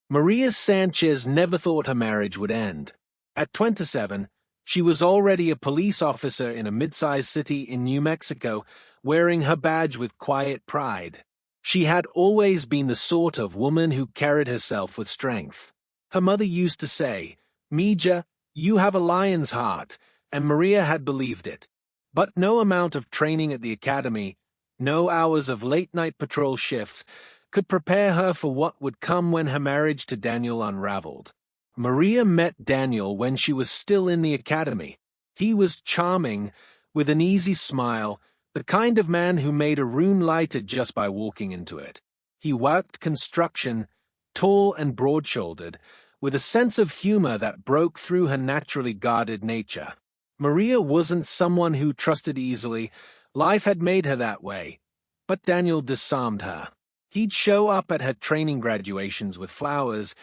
Maria Sanchez never thought her marriage would end. At 27, she was already a police officer in a mid-sized city in New Mexico, wearing her badge with quiet pride. She had always been the sort of woman who carried herself with strength. Her mother used to say, "Mija, you have a lion's heart," and Maria had believed it. But no amount of training at the academy, no hours of late-night patrol shifts, could prepare her for what would come when her marriage to Daniel unraveled. Maria met Daniel when she was still in the academy. He was charming, with an easy smile, the kind of man who made a room lighter just by walking into it. He worked construction, tall and broad-shouldered, with a sense of humor that broke through her naturally guarded nature. Maria wasn't someone who trusted easily. Life had made her that way. But Daniel disarmed her. He'd show up at her training graduations with flowers,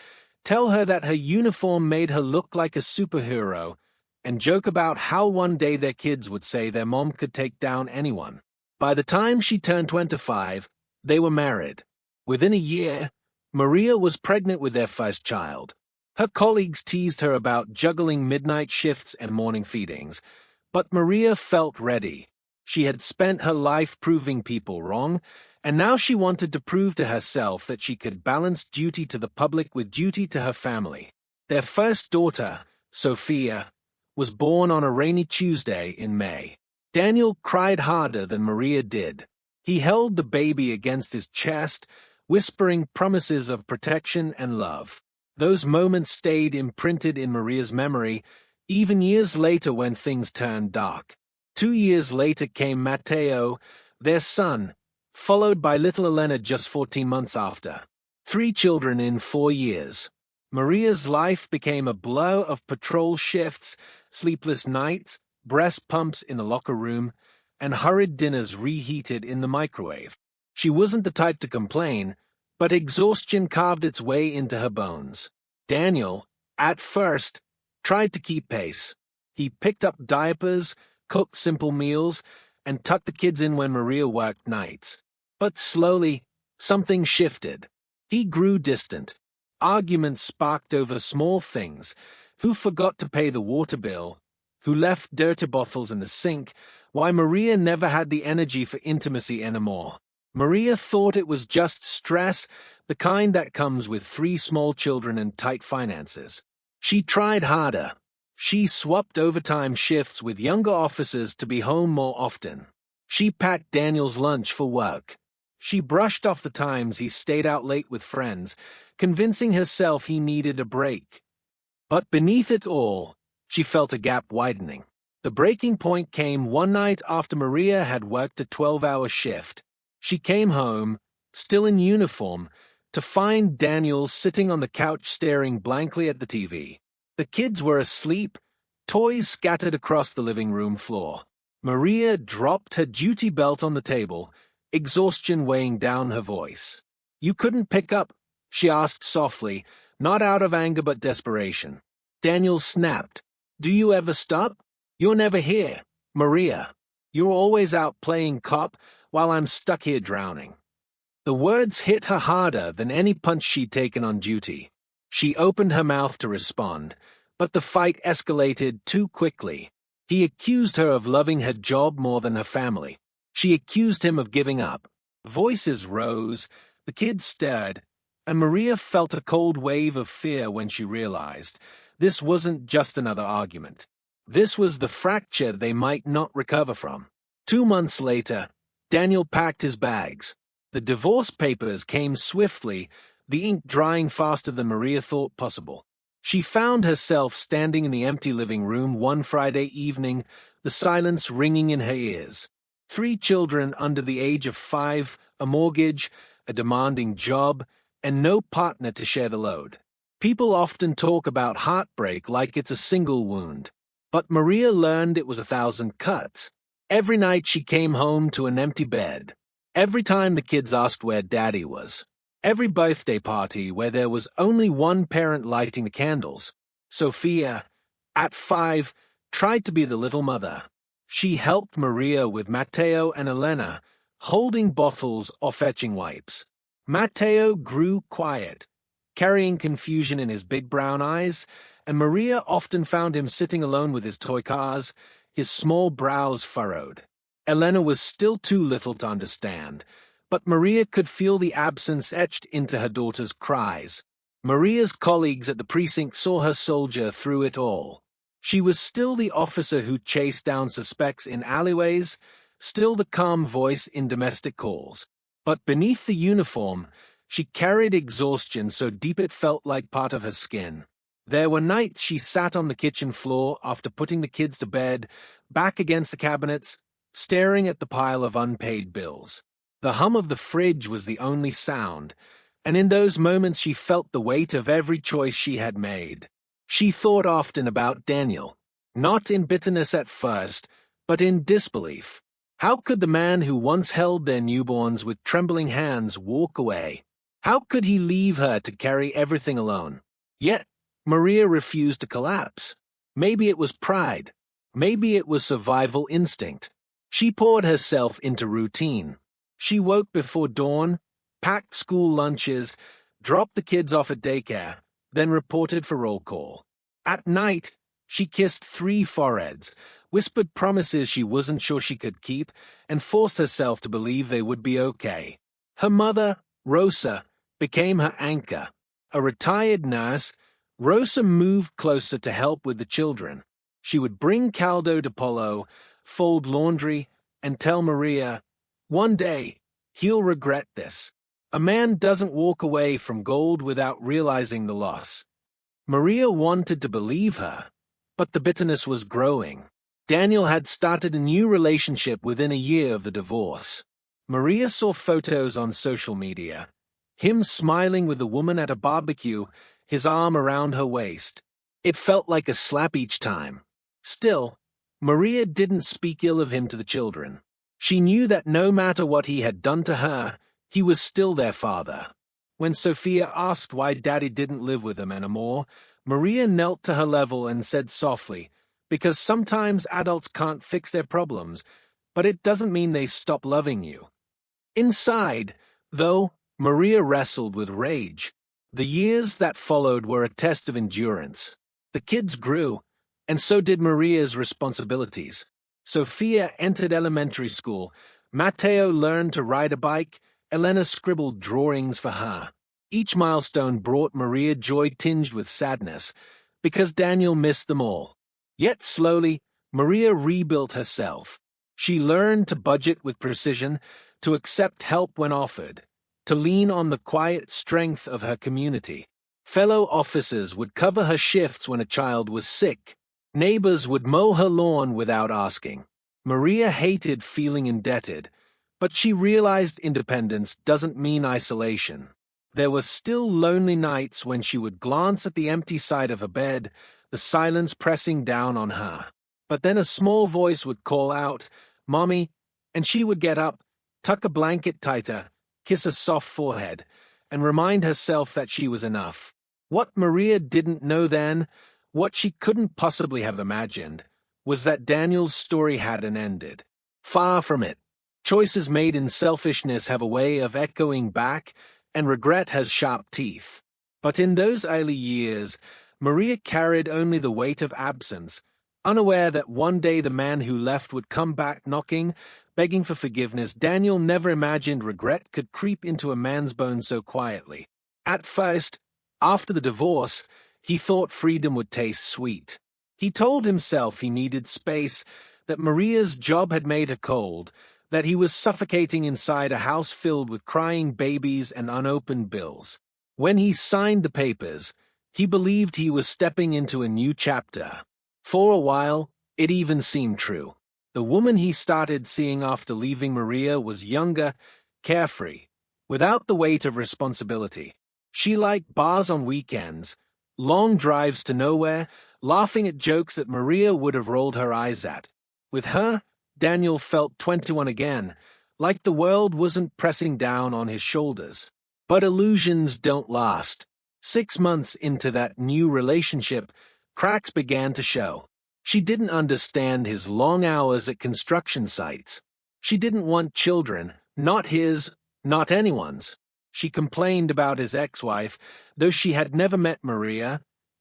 tell her that her uniform made her look like a superhero, and joke about how one day their kids would say their mom could take down anyone. By the time she turned 25, they were married. Within a year, Maria was pregnant with their first child. Her colleagues teased her about juggling midnight shifts and morning feedings, but Maria felt ready. She had spent her life proving people wrong, and now she wanted to prove to herself that she could balance duty to the public with duty to her family. Their first daughter, Sophia, was born on a rainy Tuesday in May. Daniel cried harder than Maria did. He held the baby against his chest, whispering promises of protection and love. Those moments stayed imprinted in Maria's memory, even years later when things turned dark. 2 years later came Mateo, their son, followed by little Elena just 14 months after. 3 children in 4 years. Maria's life became a blur of patrol shifts, sleepless nights, breast pumps in the locker room, and hurried dinners reheated in the microwave. She wasn't the type to complain, but exhaustion carved its way into her bones. Daniel, at first, tried to keep pace. He picked up diapers, cooked simple meals, and tucked the kids in when Maria worked nights. But slowly, something shifted. He grew distant. Arguments sparked over small things. Who forgot to pay the water bill? Who left dirty bottles in the sink? Why Maria never had the energy for intimacy anymore. Maria thought it was just stress, the kind that comes with 3 small children and tight finances. She tried harder. She swapped overtime shifts with younger officers to be home more often. She packed Daniel's lunch for work. She brushed off the times he stayed out late with friends, convincing herself he needed a break. But beneath it all, she felt a gap widening. The breaking point came one night after Maria had worked a 12-hour shift. She came home, still in uniform, to find Daniel sitting on the couch staring blankly at the TV. The kids were asleep, toys scattered across the living room floor. Maria dropped her duty belt on the table, exhaustion weighing down her voice. "You couldn't pick up?" she asked softly, not out of anger but desperation. Daniel snapped. "Do you ever stop? You're never here, Maria. You're always out playing cop while I'm stuck here drowning." The words hit her harder than any punch she'd taken on duty. She opened her mouth to respond, but the fight escalated too quickly. He accused her of loving her job more than her family. She accused him of giving up. Voices rose, the kids stared, and Maria felt a cold wave of fear when she realized this wasn't just another argument. This was the fracture they might not recover from. 2 months later, Daniel packed his bags. The divorce papers came swiftly, the ink drying faster than Maria thought possible. She found herself standing in the empty living room one Friday evening, the silence ringing in her ears. 3 children under the age of 5, a mortgage, a demanding job, and no partner to share the load. People often talk about heartbreak like it's a single wound. But Maria learned it was 1,000 cuts. Every night she came home to an empty bed. Every time the kids asked where Daddy was. Every birthday party where there was only one parent lighting the candles. Sophia, at 5, tried to be the little mother. She helped Maria with Mateo and Elena, holding bottles or fetching wipes. Mateo grew quiet. carrying confusion in his big brown eyes, and Maria often found him sitting alone with his toy cars, his small brows furrowed. Elena was still too little to understand, but Maria could feel the absence etched into her daughter's cries. Maria's colleagues at the precinct saw her soldier through it all. She was still the officer who chased down suspects in alleyways, still the calm voice in domestic calls. But beneath the uniform, she carried exhaustion so deep it felt like part of her skin. There were nights she sat on the kitchen floor after putting the kids to bed, back against the cabinets, staring at the pile of unpaid bills. The hum of the fridge was the only sound, and in those moments she felt the weight of every choice she had made. She thought often about Daniel, not in bitterness at first, but in disbelief. How could the man who once held their newborns with trembling hands walk away? How could he leave her to carry everything alone? Yet, Maria refused to collapse. Maybe it was pride. Maybe it was survival instinct. She poured herself into routine. She woke before dawn, packed school lunches, dropped the kids off at daycare, then reported for roll call. At night, she kissed 3 foreheads, whispered promises she wasn't sure she could keep, and forced herself to believe they would be okay. Her mother, Rosa, became her anchor. A retired nurse, Rosa moved closer to help with the children. She would bring caldo de pollo, fold laundry, and tell Maria, "One day, he'll regret this." A man doesn't walk away from gold without realizing the loss. Maria wanted to believe her, but the bitterness was growing. Daniel had started a new relationship within a year of the divorce. Maria saw photos on social media. Him smiling with a woman at a barbecue, his arm around her waist. It felt like a slap each time. Still, Maria didn't speak ill of him to the children. She knew that no matter what he had done to her, he was still their father. When Sophia asked why Daddy didn't live with them anymore, Maria knelt to her level and said softly, "Because sometimes adults can't fix their problems, but it doesn't mean they stop loving you." Inside, though, Maria wrestled with rage. The years that followed were a test of endurance. The kids grew, and so did Maria's responsibilities. Sophia entered elementary school. Matteo learned to ride a bike. Elena scribbled drawings for her. Each milestone brought Maria joy tinged with sadness, because Daniel missed them all. Yet slowly, Maria rebuilt herself. She learned to budget with precision, to accept help when offered, to lean on the quiet strength of her community. Fellow officers would cover her shifts when a child was sick. Neighbors would mow her lawn without asking. Maria hated feeling indebted, but she realized independence doesn't mean isolation. There were still lonely nights when she would glance at the empty side of her bed, the silence pressing down on her. But then a small voice would call out, "Mommy," and she would get up, tuck a blanket tighter, kiss a soft forehead, and remind herself that she was enough. What Maria didn't know then, what she couldn't possibly have imagined, was that Daniel's story hadn't ended. Far from it. Choices made in selfishness have a way of echoing back, and regret has sharp teeth. But in those early years, Maria carried only the weight of absence, unaware that one day the man who left would come back knocking, begging for forgiveness. Daniel never imagined regret could creep into a man's bones so quietly. At first, after the divorce, he thought freedom would taste sweet. He told himself he needed space, that Maria's job had made her cold, that he was suffocating inside a house filled with crying babies and unopened bills. When he signed the papers, he believed he was stepping into a new chapter. For a while, it even seemed true. The woman he started seeing after leaving Maria was younger, carefree, without the weight of responsibility. She liked bars on weekends, long drives to nowhere, laughing at jokes that Maria would have rolled her eyes at. With her, Daniel felt 21 again, like the world wasn't pressing down on his shoulders. But illusions don't last. 6 months into that new relationship, cracks began to show. She didn't understand his long hours at construction sites. She didn't want children, not his, not anyone's. She complained about his ex-wife, though she had never met Maria,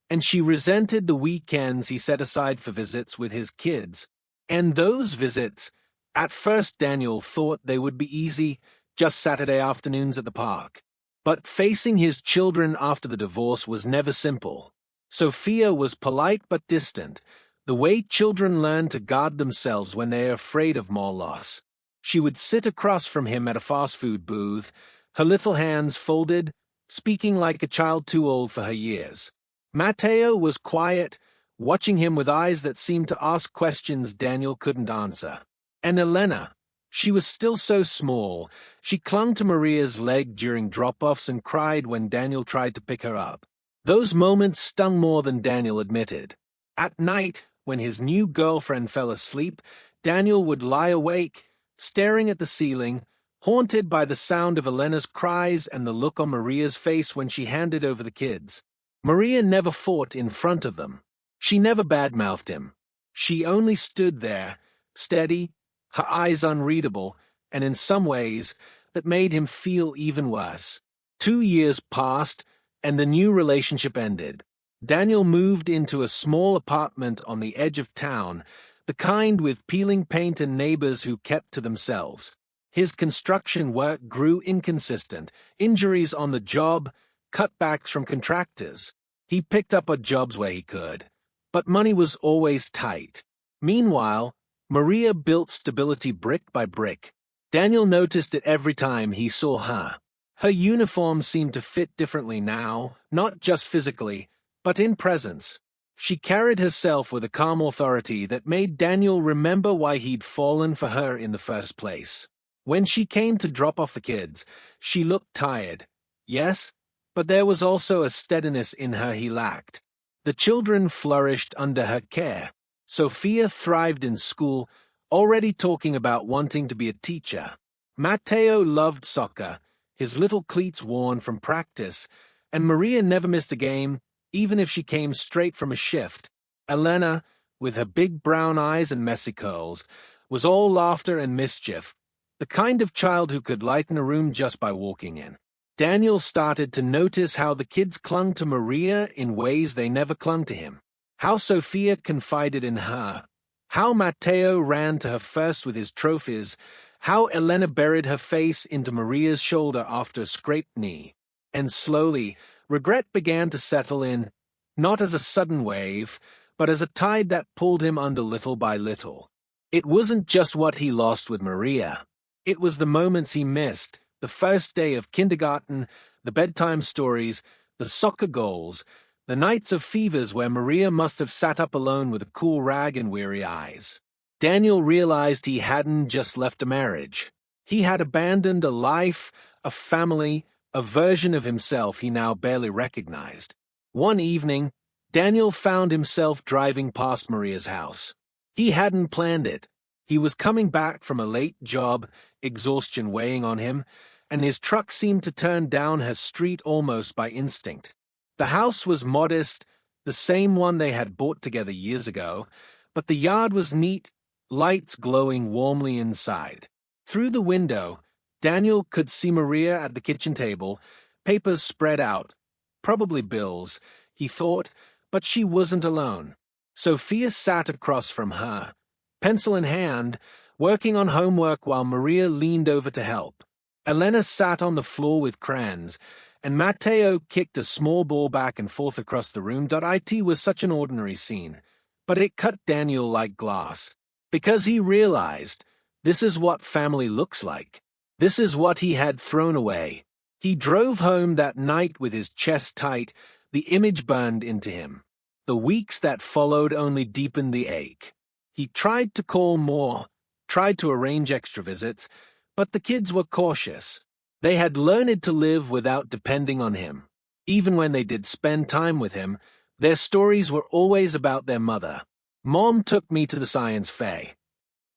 and she resented the weekends he set aside for visits with his kids. And those visits, at first Daniel thought they would be easy, just Saturday afternoons at the park. But facing his children after the divorce was never simple. Sophia was polite but distant, the way children learn to guard themselves when they are afraid of more loss. She would sit across from him at a fast food booth, her little hands folded, speaking like a child too old for her years. Matteo was quiet, watching him with eyes that seemed to ask questions Daniel couldn't answer. And Elena, she was still so small, she clung to Maria's leg during drop-offs and cried when Daniel tried to pick her up. Those moments stung more than Daniel admitted. At night, when his new girlfriend fell asleep, Daniel would lie awake, staring at the ceiling, haunted by the sound of Elena's cries and the look on Maria's face when she handed over the kids. Maria never fought in front of them. She never badmouthed him. She only stood there, steady, her eyes unreadable, and in some ways that made him feel even worse. 2 years passed, and the new relationship ended. Daniel moved into a small apartment on the edge of town, the kind with peeling paint and neighbors who kept to themselves. His construction work grew inconsistent, injuries on the job, cutbacks from contractors. He picked up odd jobs where he could, but money was always tight. Meanwhile, Maria built stability brick by brick. Daniel noticed it every time he saw her. Her uniform seemed to fit differently now, not just physically, but in presence. She carried herself with a calm authority that made Daniel remember why he'd fallen for her in the first place. When she came to drop off the kids, she looked tired. Yes, but there was also a steadiness in her he lacked. The children flourished under her care. Sophia thrived in school, already talking about wanting to be a teacher. Matteo loved soccer, his little cleats worn from practice, and Maria never missed a game, even if she came straight from a shift. Elena, with her big brown eyes and messy curls, was all laughter and mischief, the kind of child who could lighten a room just by walking in. Daniel started to notice how the kids clung to Maria in ways they never clung to him. How Sophia confided in her. How Matteo ran to her first with his trophies. How Elena buried her face into Maria's shoulder after a scraped knee. And slowly, regret began to settle in, not as a sudden wave, but as a tide that pulled him under little by little. It wasn't just what he lost with Maria. It was the moments he missed, the first day of kindergarten, the bedtime stories, the soccer goals, the nights of fevers where Maria must have sat up alone with a cool rag and weary eyes. Daniel realized he hadn't just left a marriage. He had abandoned a life, a family, a version of himself he now barely recognized. One evening, Daniel found himself driving past Maria's house. He hadn't planned it. He was coming back from a late job, exhaustion weighing on him, and his truck seemed to turn down her street almost by instinct. The house was modest, the same one they had bought together years ago, but the yard was neat, lights glowing warmly inside. Through the window, Daniel could see Maria at the kitchen table, papers spread out. Probably bills, he thought, but she wasn't alone. Sophia sat across from her, pencil in hand, working on homework while Maria leaned over to help. Elena sat on the floor with crayons, and Matteo kicked a small ball back and forth across the room. It was such an ordinary scene, but it cut Daniel like glass, because he realized this is what family looks like. This is what he had thrown away. He drove home that night with his chest tight, the image burned into him. The weeks that followed only deepened the ache. He tried to call more, tried to arrange extra visits, but the kids were cautious. They had learned to live without depending on him. Even when they did spend time with him, their stories were always about their mother. Mom took me to the science fair.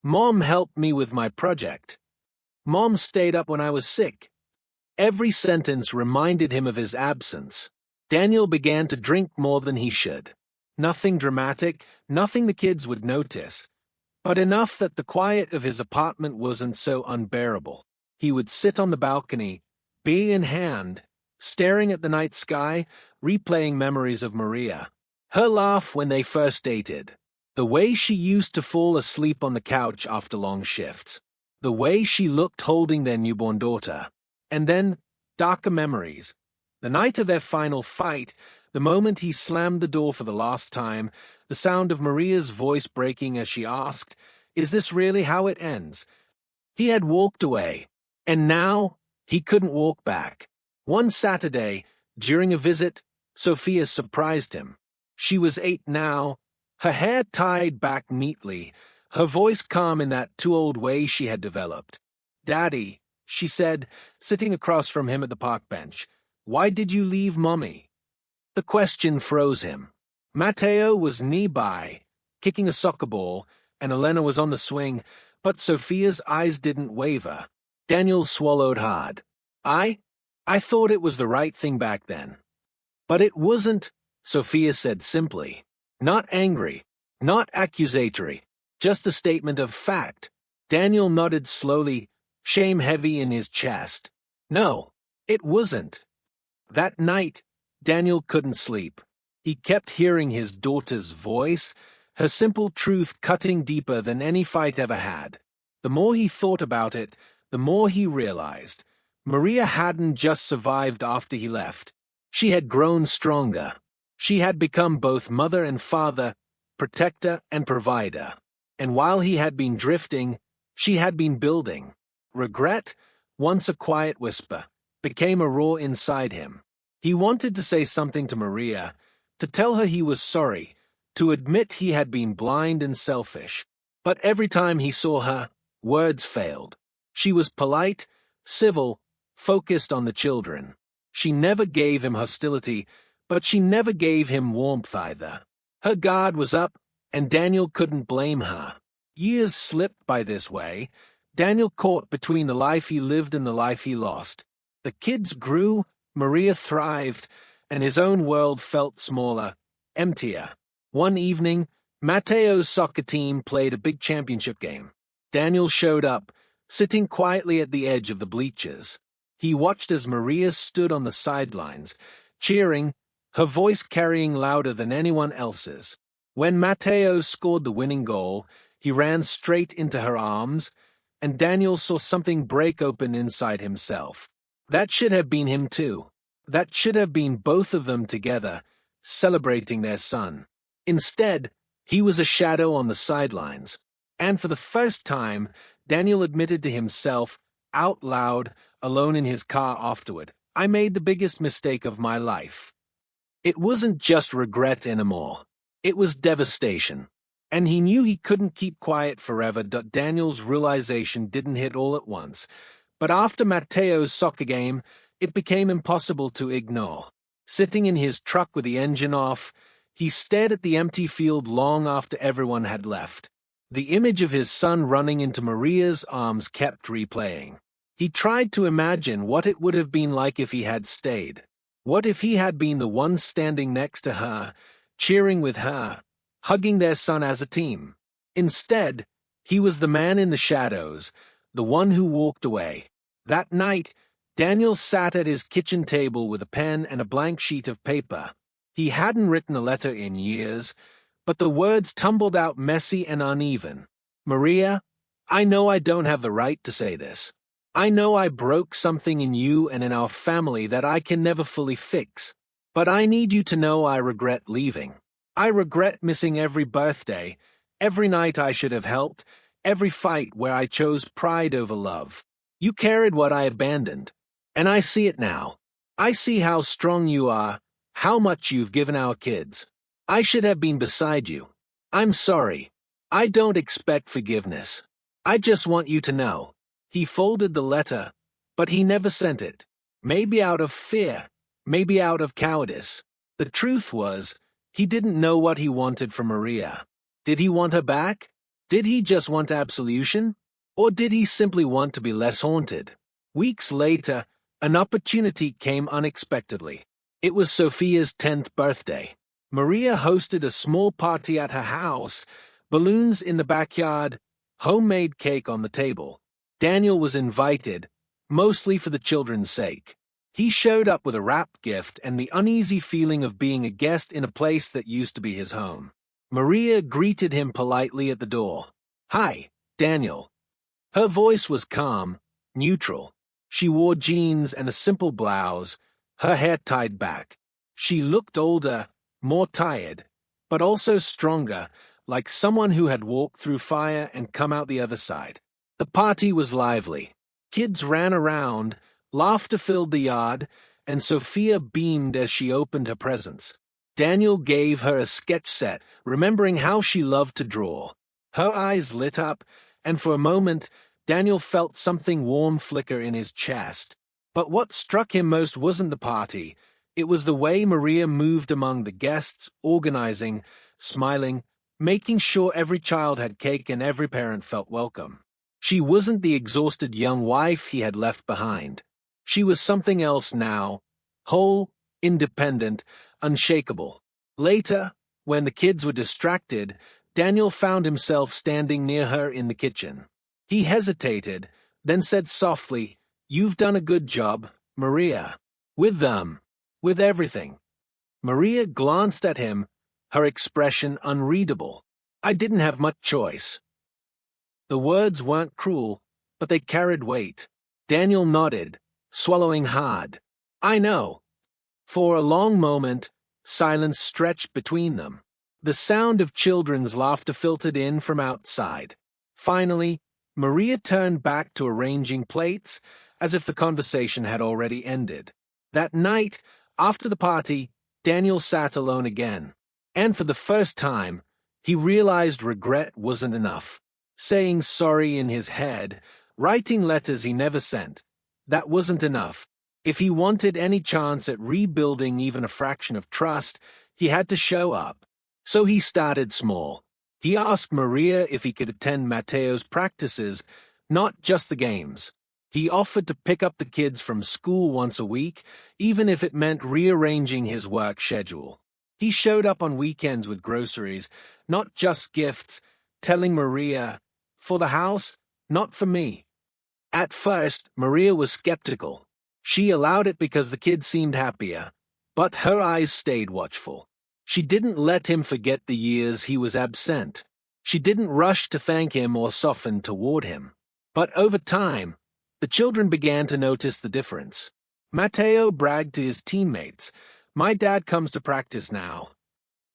Mom helped me with my project. Mom stayed up when I was sick. Every sentence reminded him of his absence. Daniel began to drink more than he should. Nothing dramatic, nothing the kids would notice, but enough that the quiet of his apartment wasn't so unbearable. He would sit on the balcony, beer in hand, staring at the night sky, replaying memories of Maria. Her laugh when they first dated. The way she used to fall asleep on the couch after long shifts. The way she looked holding their newborn daughter. And then, darker memories. The night of their final fight, the moment he slammed the door for the last time, the sound of Maria's voice breaking as she asked, "Is this really how it ends?" He had walked away, and now he couldn't walk back. One Saturday, during a visit, Sophia surprised him. She was 8 now, her hair tied back neatly, her voice calm in that too-old way she had developed. "Daddy," she said, sitting across from him at the park bench, "why did you leave Mommy?" The question froze him. Matteo was nearby, kicking a soccer ball, and Elena was on the swing, but Sophia's eyes didn't waver. Daniel swallowed hard. I thought it was the right thing back then. But it wasn't, Sophia said simply. Not angry, not accusatory, just a statement of fact. Daniel nodded slowly, shame heavy in his chest. No, it wasn't. That night, Daniel couldn't sleep. He kept hearing his daughter's voice, her simple truth cutting deeper than any fight ever had. The more he thought about it, the more he realized. Maria hadn't just survived after he left. She had grown stronger. She had become both mother and father, protector and provider. And while he had been drifting, she had been building. Regret, once a quiet whisper, became a roar inside him. He wanted to say something to Maria, to tell her he was sorry, to admit he had been blind and selfish. But every time he saw her, words failed. She was polite, civil, focused on the children. She never gave him hostility, but she never gave him warmth either. Her guard was up, and Daniel couldn't blame her. Years slipped by this way. Daniel caught between the life he lived and the life he lost. The kids grew, Maria thrived, and his own world felt smaller, emptier. One evening, Matteo's soccer team played a big championship game. Daniel showed up, sitting quietly at the edge of the bleachers. He watched as Maria stood on the sidelines, cheering, her voice carrying louder than anyone else's. When Matteo scored the winning goal, he ran straight into her arms, and Daniel saw something break open inside himself. That should have been him too. That should have been both of them together, celebrating their son. Instead, he was a shadow on the sidelines. And for the first time, Daniel admitted to himself, out loud, alone in his car afterward, "I made the biggest mistake of my life." It wasn't just regret anymore. It was devastation. And he knew he couldn't keep quiet forever. Daniel's realization didn't hit all at once. But after Matteo's soccer game, it became impossible to ignore. Sitting in his truck with the engine off, he stared at the empty field long after everyone had left. The image of his son running into Maria's arms kept replaying. He tried to imagine what it would have been like if he had stayed. What if he had been the one standing next to her, cheering with her, hugging their son as a team? Instead, he was the man in the shadows, the one who walked away. That night, Daniel sat at his kitchen table with a pen and a blank sheet of paper. He hadn't written a letter in years, but the words tumbled out messy and uneven. "Maria, I know I don't have the right to say this. I know I broke something in you and in our family that I can never fully fix. But I need you to know I regret leaving. I regret missing every birthday, every night I should have helped, every fight where I chose pride over love. You carried what I abandoned, and I see it now. I see how strong you are, how much you've given our kids. I should have been beside you. I'm sorry. I don't expect forgiveness. I just want you to know." He folded the letter, but he never sent it. Maybe out of fear, maybe out of cowardice. The truth was, he didn't know what he wanted from Maria. Did he want her back? Did he just want absolution? Or did he simply want to be less haunted? Weeks later, an opportunity came unexpectedly. It was Sophia's 10th birthday. Maria hosted a small party at her house, balloons in the backyard, homemade cake on the table. Daniel was invited, mostly for the children's sake. He showed up with a wrapped gift and the uneasy feeling of being a guest in a place that used to be his home. Maria greeted him politely at the door. "Hi, Daniel." Her voice was calm, neutral. She wore jeans and a simple blouse, her hair tied back. She looked older, more tired, but also stronger, like someone who had walked through fire and come out the other side. The party was lively. Kids ran around, laughter filled the yard, and Sophia beamed as she opened her presents. Daniel gave her a sketch set, remembering how she loved to draw. Her eyes lit up, and for a moment, Daniel felt something warm flicker in his chest. But what struck him most wasn't the party. It was the way Maria moved among the guests, organizing, smiling, making sure every child had cake and every parent felt welcome. She wasn't the exhausted young wife he had left behind. She was something else now, whole, independent, unshakable. Later, when the kids were distracted, Daniel found himself standing near her in the kitchen. He hesitated, then said softly, "You've done a good job, Maria. With them. With everything." Maria glanced at him, her expression unreadable. "I didn't have much choice." The words weren't cruel, but they carried weight. Daniel nodded, swallowing hard. "I know." For a long moment, silence stretched between them. The sound of children's laughter filtered in from outside. Finally, Maria turned back to arranging plates, as if the conversation had already ended. That night, after the party, Daniel sat alone again. And for the first time, he realized regret wasn't enough. Saying sorry in his head, writing letters he never sent, that wasn't enough. If he wanted any chance at rebuilding even a fraction of trust, he had to show up. So he started small. He asked Maria if he could attend Matteo's practices, not just the games. He offered to pick up the kids from school once a week, even if it meant rearranging his work schedule. He showed up on weekends with groceries, not just gifts, telling Maria, "For the house, not for me." At first, Maria was skeptical. She allowed it because the kids seemed happier, but her eyes stayed watchful. She didn't let him forget the years he was absent. She didn't rush to thank him or soften toward him. But over time, the children began to notice the difference. Matteo bragged to his teammates, "My dad comes to practice now."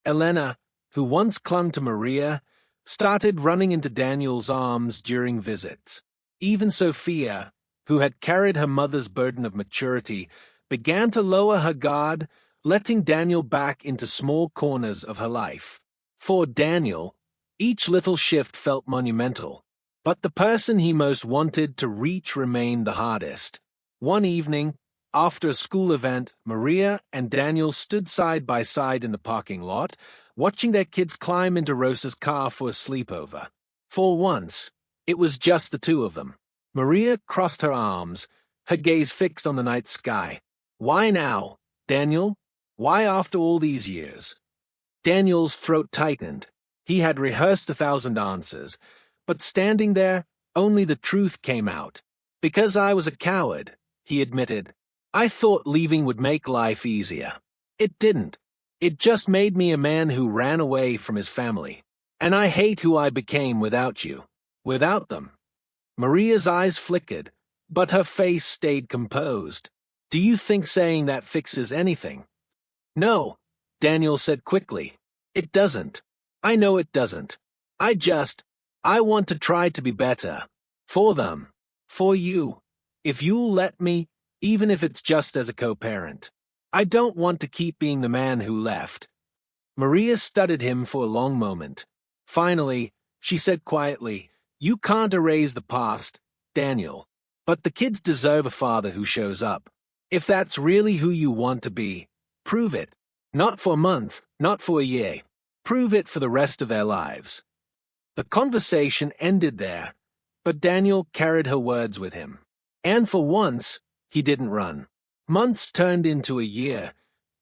Elena, who once clung to Maria, started running into Daniel's arms during visits. Even Sophia, who had carried her mother's burden of maturity, began to lower her guard, letting Daniel back into small corners of her life. For Daniel, each little shift felt monumental, but the person he most wanted to reach remained the hardest. One evening, after a school event, Maria and Daniel stood side by side in the parking lot, watching their kids climb into Rosa's car for a sleepover. For once, it was just the two of them. Maria crossed her arms, her gaze fixed on the night sky. "Why now, Daniel? Why after all these years?" Daniel's throat tightened. He had rehearsed 1,000 answers, but standing there, only the truth came out. "Because I was a coward," he admitted. "I thought leaving would make life easier. It didn't. It just made me a man who ran away from his family. And I hate who I became without you. Without them." Maria's eyes flickered, but her face stayed composed. "Do you think saying that fixes anything?" "No," Daniel said quickly. "It doesn't. I know it doesn't. I want to try to be better. For them. For you. If you'll let me, even if it's just as a co-parent. I don't want to keep being the man who left." Maria studied him for a long moment. Finally, she said quietly, "You can't erase the past, Daniel. But the kids deserve a father who shows up. If that's really who you want to be, prove it. Not for a month, not for a year. Prove it for the rest of their lives." The conversation ended there, but Daniel carried her words with him. And for once, he didn't run. Months turned into a year,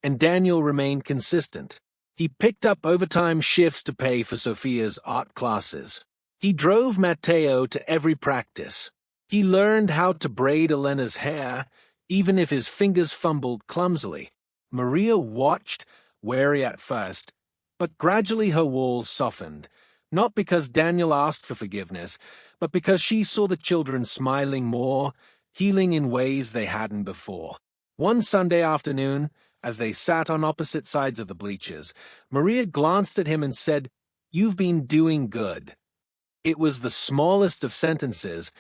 and Daniel remained consistent. He picked up overtime shifts to pay for Sophia's art classes. He drove Matteo to every practice. He learned how to braid Elena's hair, even if his fingers fumbled clumsily. Maria watched, wary at first, but gradually her walls softened, not because Daniel asked for forgiveness, but because she saw the children smiling more, healing in ways they hadn't before. One Sunday afternoon, as they sat on opposite sides of the bleachers, Maria glanced at him and said, "You've been doing good." It was the smallest of sentences,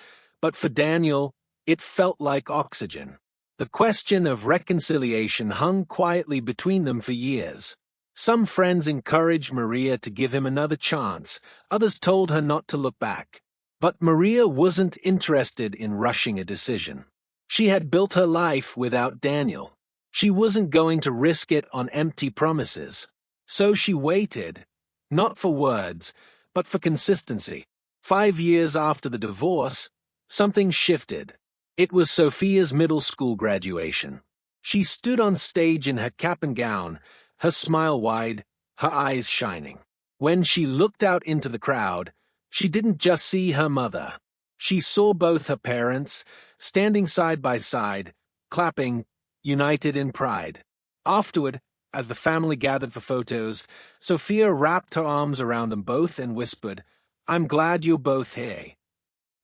but for Daniel, it felt like oxygen. The question of reconciliation hung quietly between them for years. Some friends encouraged Maria to give him another chance, others told her not to look back. But Maria wasn't interested in rushing a decision. She had built her life without Daniel. She wasn't going to risk it on empty promises. So she waited, not for words, but for consistency. 5 years after the divorce, something shifted. It was Sophia's middle school graduation. She stood on stage in her cap and gown, her smile wide, her eyes shining. When she looked out into the crowd, she didn't just see her mother. She saw both her parents, standing side by side, clapping, united in pride. Afterward, as the family gathered for photos, Sophia wrapped her arms around them both and whispered, "I'm glad you're both here."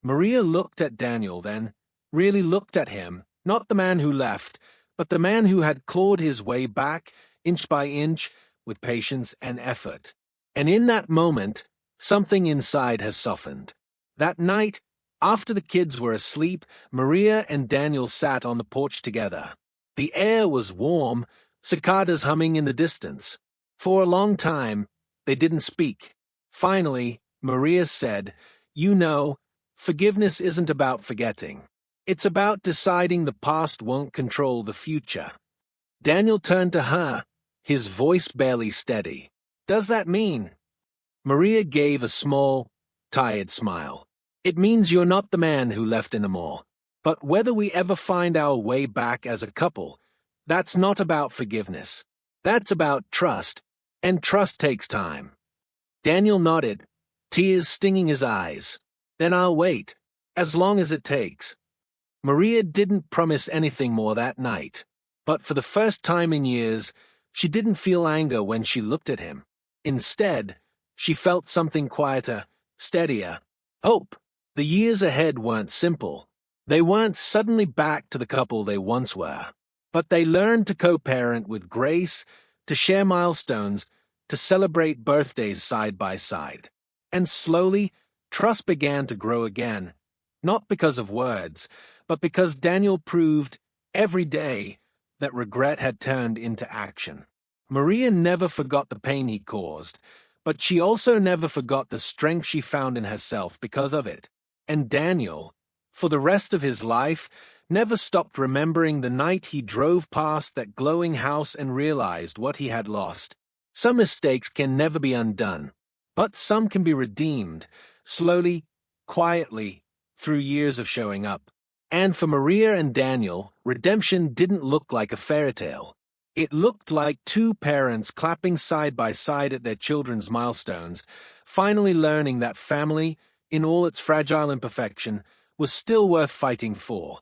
Maria looked at Daniel then, really looked at him, not the man who left, but the man who had clawed his way back, inch by inch, with patience and effort. And in that moment, something inside her softened. That night, after the kids were asleep, Maria and Daniel sat on the porch together. The air was warm, cicadas humming in the distance. For a long time, they didn't speak. Finally, Maria said, "You know, forgiveness isn't about forgetting. It's about deciding the past won't control the future." Daniel turned to her, his voice barely steady. "Does that mean?" Maria gave a small, tired smile. "It means you're not the man who left anymore. But whether we ever find our way back as a couple, that's not about forgiveness. That's about trust, and trust takes time." Daniel nodded, tears stinging his eyes. "Then I'll wait, as long as it takes." Maria didn't promise anything more that night, but for the first time in years, she didn't feel anger when she looked at him. Instead, she felt something quieter, steadier. Hope. The years ahead weren't simple. They weren't suddenly back to the couple they once were. But they learned to co-parent with grace, to share milestones, to celebrate birthdays side by side. And slowly, trust began to grow again, not because of words, but because Daniel proved, every day, that regret had turned into action. Maria never forgot the pain he caused, but she also never forgot the strength she found in herself because of it. And Daniel, for the rest of his life, never stopped remembering the night he drove past that glowing house and realized what he had lost. Some mistakes can never be undone, but some can be redeemed, slowly, quietly, through years of showing up. And for Maria and Daniel, redemption didn't look like a fairy tale. It looked like two parents clapping side by side at their children's milestones, finally learning that family, in all its fragile imperfection, was still worth fighting for.